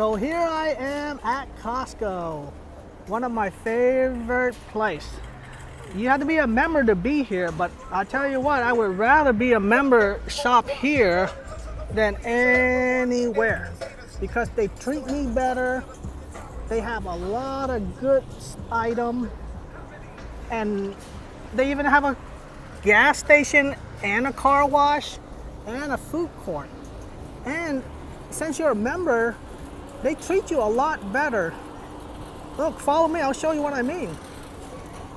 So here I am at Costco, one of my favorite places. You have to be a member to be here, but I'll tell you what, I would rather be a member shop here than anywhere because they treat me better. They have a lot of good items, and they even have a gas station and a car wash and a food court. And since you're a member, they treat you a lot better. Look, follow me, I'll show you what I mean.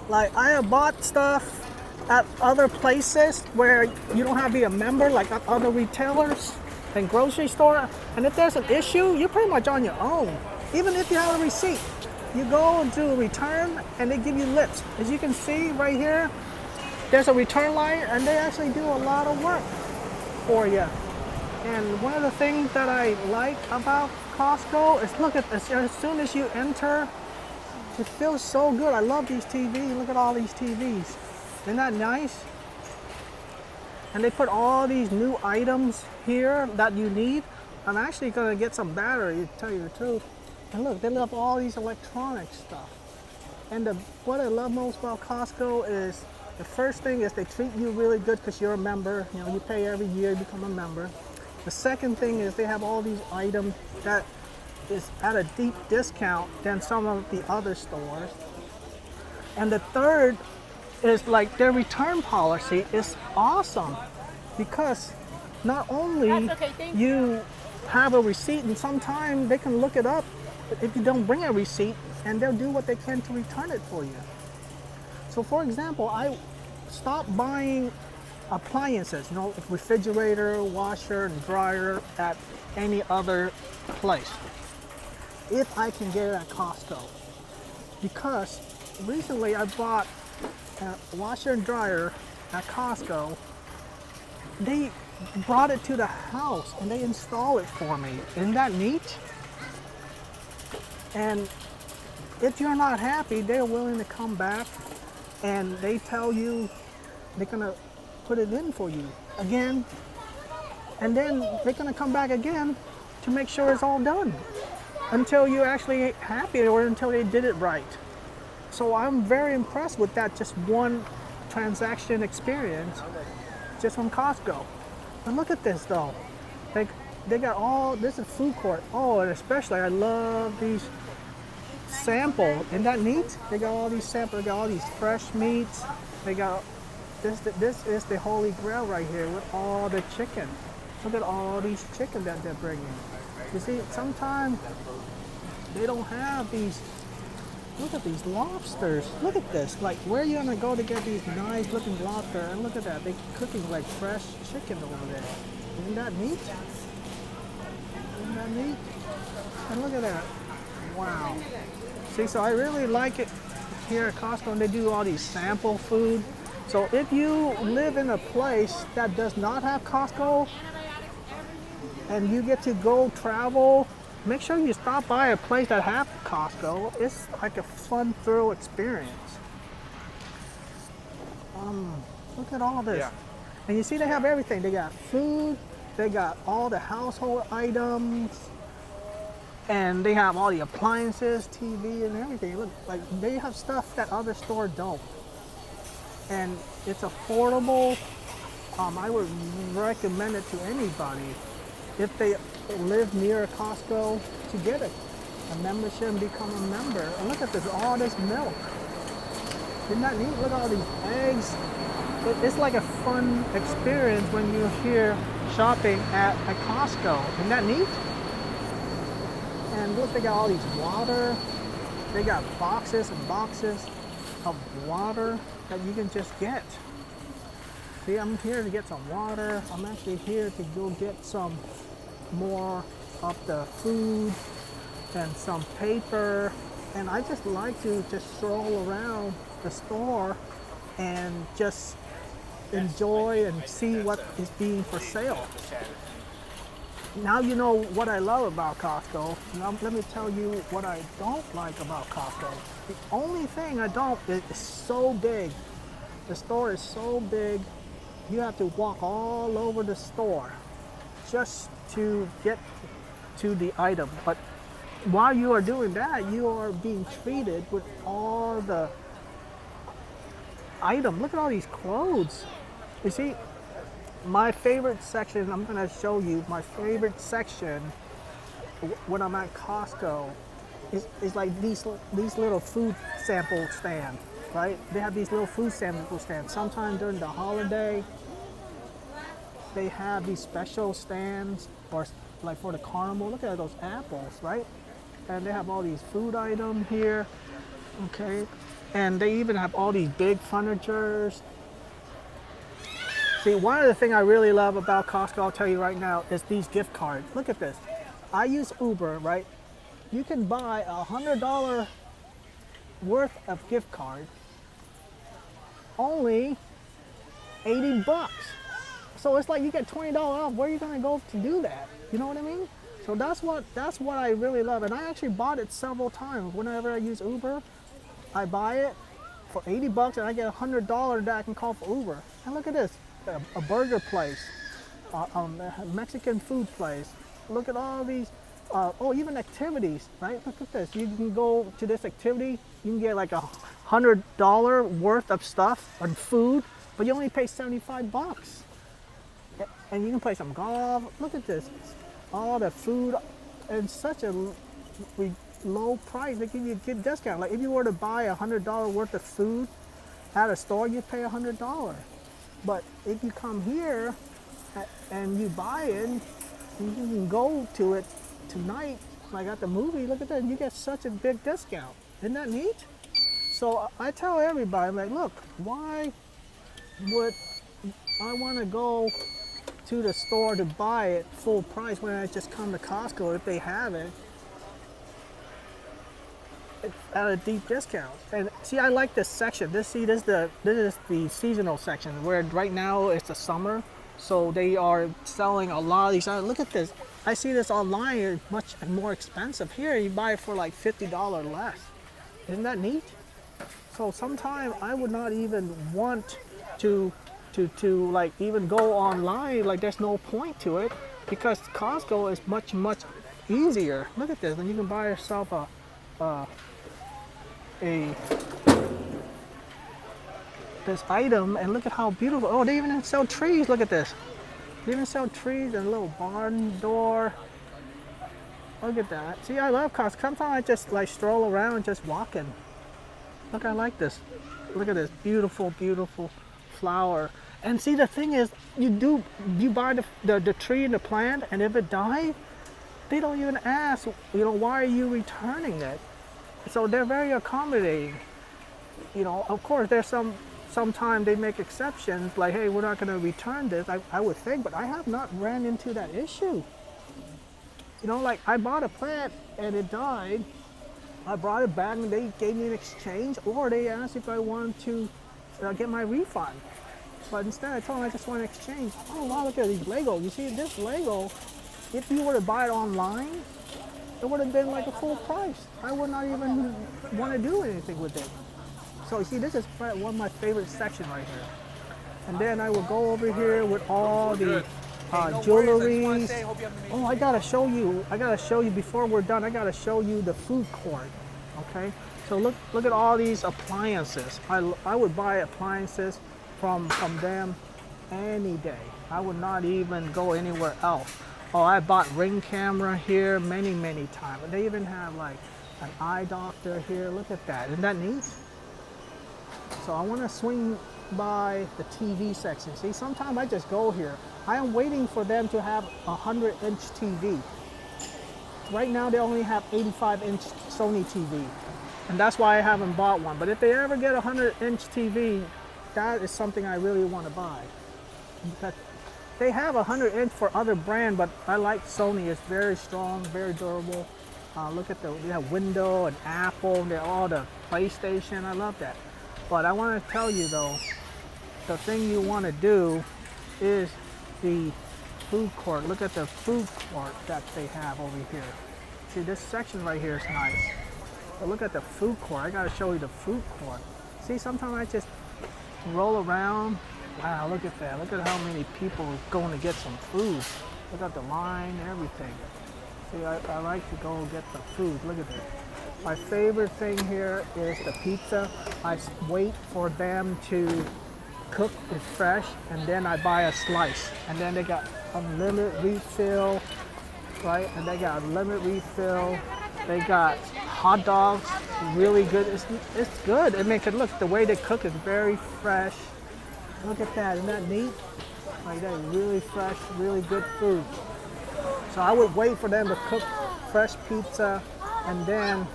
Like, I have bought stuff at other places where you don't have to be a member, like at other retailers and grocery store. And if there's an issue, you're pretty much on your own. Even if you have a receipt, you go and do a return and they give you lips. As you can see right here, there's a return line and they actually do a lot of work for you. And one of the things that I like about Costco is, look at this, as soon as you enter, it feels so good. I love these TVs. Look at all these TVs. Isn't that nice? And they put all these new items here that you need. I'm actually gonna get some battery, to tell you the truth. And look, they have all these electronic stuff. And what I love most about Costco is, the first thing is they treat you really good because you're a member. You know, you pay every year, you become a member. The second thing is they have all these items that is at a deep discount than some of the other stores. And the third is, like, their return policy is awesome because not only you have a receipt, and sometimes they can look it up if you don't bring a receipt, and they'll do what they can to return it for you. So for example, I stopped buying appliances, you know, refrigerator, washer, and dryer at any other place if I can get it at Costco. Because recently I bought a washer and dryer at Costco. They brought it to the house and they installed it for me. Isn't that neat? And if you're not happy, they're willing to come back and they tell you they're gonna put it in for you again, and then they're gonna come back again to make sure it's all done until you're actually happy or until they did it right. So I'm very impressed with that, just one transaction experience just from Costco. And look at this though. They got all, this is food court. Oh, and especially I love these samples. Isn't that neat? They got all these samples, they got all these fresh meats. They got, this is the holy grail right here with all the chicken. Look at all these chicken that they're bringing. You see, sometimes they don't have these. Look at these lobsters. Look at this. Like, where are you gonna go to get these nice looking lobster? And look at that. They're cooking like fresh chicken over there. Isn't that neat? Isn't that neat? And look at that. Wow. See, so I really like it here at Costco, and they do all these sample food. So if you live in a place that does not have Costco and you get to go travel, make sure you stop by a place that has Costco. It's like a fun, thrill experience. Look at all this. Yeah. And you see they have everything. They got food, they got all the household items, and they have all the appliances, TV, and everything. Look, like, they have stuff that other stores don't. And it's affordable. I would recommend it to anybody if they live near a Costco to get it, a membership, and become a member. And look at this, all this milk. Isn't that neat? Look at all these eggs. It's like a fun experience when you're here shopping at a Costco. Isn't that neat? And look, they got all these water. They got boxes and boxes of water that you can just get. See, I'm here to get some water. I'm actually here to go get some more of the food and some paper. And I just like to just stroll around the store and just enjoy and see what is being for sale. Now you know what I love about Costco. Now let me tell you what I don't like about Costco. The only thing I don't, it's so big. The store is so big, you have to walk all over the store just to get to the item. But while you are doing that, you are being treated with all the items. Look at all these clothes. You see, my favorite section, I'm gonna show you my favorite section when I'm at Costco is like these little food sample stand, right? They have these little food sample stands. Sometime during the holiday, they have these special stands, or like for the carnival. Look at those apples, right? And they have all these food items here, okay? And they even have all these big furnitures. See, one of the things I really love about Costco, I'll tell you right now, is these gift cards. Look at this. I use Uber, right? You can buy $100 worth of gift card, only 80 bucks. So it's like you get $20 off. Where are you gonna go to do that? You know what I mean? So that's what I really love. And I actually bought it several times. Whenever I use Uber, I buy it for 80 bucks and I get $100 that I can call for Uber. And look at this, a burger place, a Mexican food place. Look at all these, oh, even activities, right? Look at this. You can go to this activity. You can get like $100 worth of stuff and food, but you only pay 75 bucks. And you can play some golf. Look at this. All the food and such a low price. They give you a good discount. Like if you were to buy $100 worth of food at a store, you'd pay $100. But if you come here and you buy it, you can go to it tonight, like at the movie. Look at that. You get such a big discount. Isn't that neat? So I tell everybody, like, look, why would I want to go to the store to buy it full price when I just come to Costco if they have it at a deep discount? And see, I like this section. This is the seasonal section where right now it's the summer, so they are selling a lot of these. Look at this. I see this online. It's much more expensive. Here you buy it for like $50 less. Isn't that neat? So sometimes I would not even want to like even go online. Like there's no point to it because Costco is much easier. Look at this, and you can buy yourself this item, and look at how beautiful. Oh, they even sell trees. Look at this. They even sell trees and a little barn door. Look at that. See, I love Costco. Sometimes I just like stroll around just walking. Look, I like this. Look at this beautiful flower. And see, the thing is, you buy the tree and the plant, and if it dies, they don't even ask, why are you returning it? So they're very accommodating. Of course, there's sometimes they make exceptions, like, hey, we're not going to return this, I would think, but I have not ran into that issue. Like I bought a plant and it died. I brought it back and they gave me an exchange, or they asked if I wanted to get my refund. But instead I told them I just want to exchange. Oh wow, look at these Lego. You see this Lego, if you were to buy it online, it would have been like a full price. I would not even want to do anything with it. So you see, this is one of my favorite sections right here. And then I will go over here with all the jewelry. Oh, I gotta show you before we're done. I gotta show you the food court. Okay, so look at all these appliances. I would buy appliances from them any day. I would not even go anywhere else. Oh, I bought Ring camera here many times. They even have like an eye doctor here. Look at that. Isn't that neat? So I want to swing by the TV section. See, sometimes I just go here. I am waiting for them to have a 100-inch TV. Right now they only have 85-inch Sony TV, and that's why I haven't bought one. But if they ever get a 100-inch TV, that is something I really want to buy. Because they have a 100-inch for other brand, but I like Sony. It's very strong, very durable. Look at they have Windows and Apple, they're all the PlayStation. I love that. But I want to tell you though, the thing you want to do is the food court. Look at the food court that they have over here. See, this section right here is nice. But look at the food court. I gotta show you the food court. See, sometimes I just roll around. Wow, look at that. Look at how many people are going to get some food. Look at the line and everything. See, I like to go get the food. Look at this. My favorite thing here is the pizza. I wait for them to cook it fresh, and then I buy a slice. And then they got unlimited refill, right? And they got unlimited refill. They got hot dogs, really good. It's good. It makes it look, the way they cook is very fresh. Look at that, isn't that neat? Like that, really fresh, really good food. So I would wait for them to cook fresh pizza, and then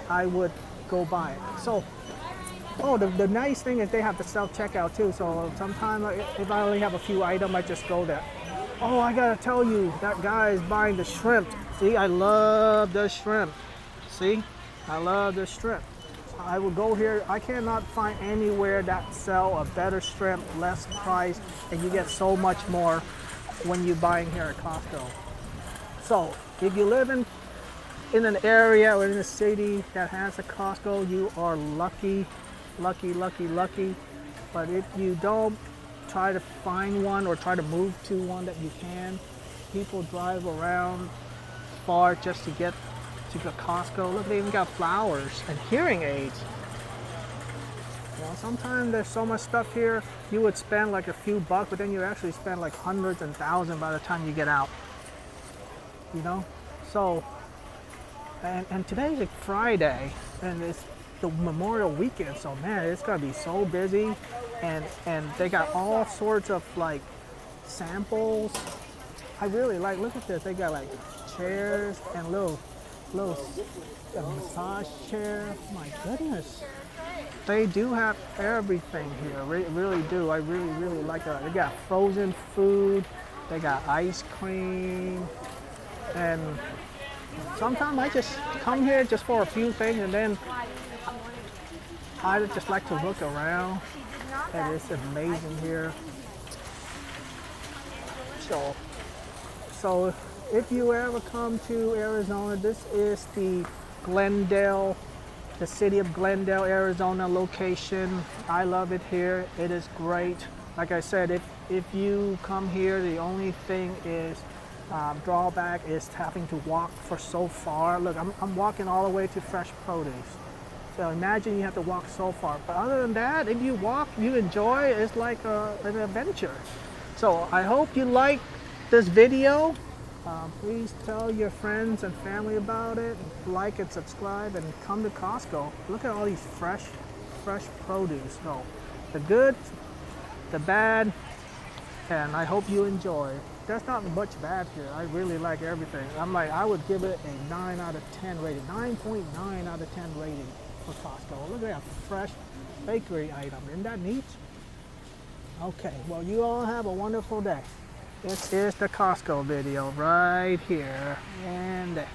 I would go buy it. So, oh, the nice thing is they have the self-checkout too. So sometimes if I only have a few items, I just go there. Oh, I gotta tell you, that guy is buying the shrimp. See, I love the shrimp. See, I love the shrimp. I will go here. I cannot find anywhere that sell a better shrimp, less price, and you get so much more when you're buying here at Costco. So if you live in an area or in a city that has a Costco, you are lucky, lucky, lucky, lucky. But if you don't, try to find one or try to move to one that you can. People drive around far just to get to the Costco. Look, they even got flowers and hearing aids. You know, sometimes there's so much stuff here, you would spend like a few bucks, but then you actually spend like hundreds and thousands by the time you get out. You know? So, and today's like Friday, and it's the Memorial Weekend, so man, it's gonna be so busy. And they got all sorts of like samples. I really like, look at this, they got like chairs and little massage chair. My goodness, they do have everything here. Really do. I really like it. They got frozen food, they got ice cream, and sometimes I just come here just for a few things, and then I just like to look around. And it's amazing here. So if you ever come to Arizona, this is the Glendale, the city of Glendale, Arizona location. I love it here. It is great. Like I said, if you come here, the only thing is drawback is having to walk for so far. Look, I'm walking all the way to fresh produce. So imagine you have to walk so far. But other than that, if you walk, you enjoy, it's like an adventure. So I hope you like this video. Please tell your friends and family about it. Like and subscribe, and come to Costco. Look at all these fresh produce. So the good, the bad, and I hope you enjoy. There's not much bad here. I really like everything. I would give it a 9 out of 10 rating. 9.9 out of 10 rating. For Costco. Look at that fresh bakery item. Isn't that neat? Okay, well, you all have a wonderful day. This is the Costco video right here and there.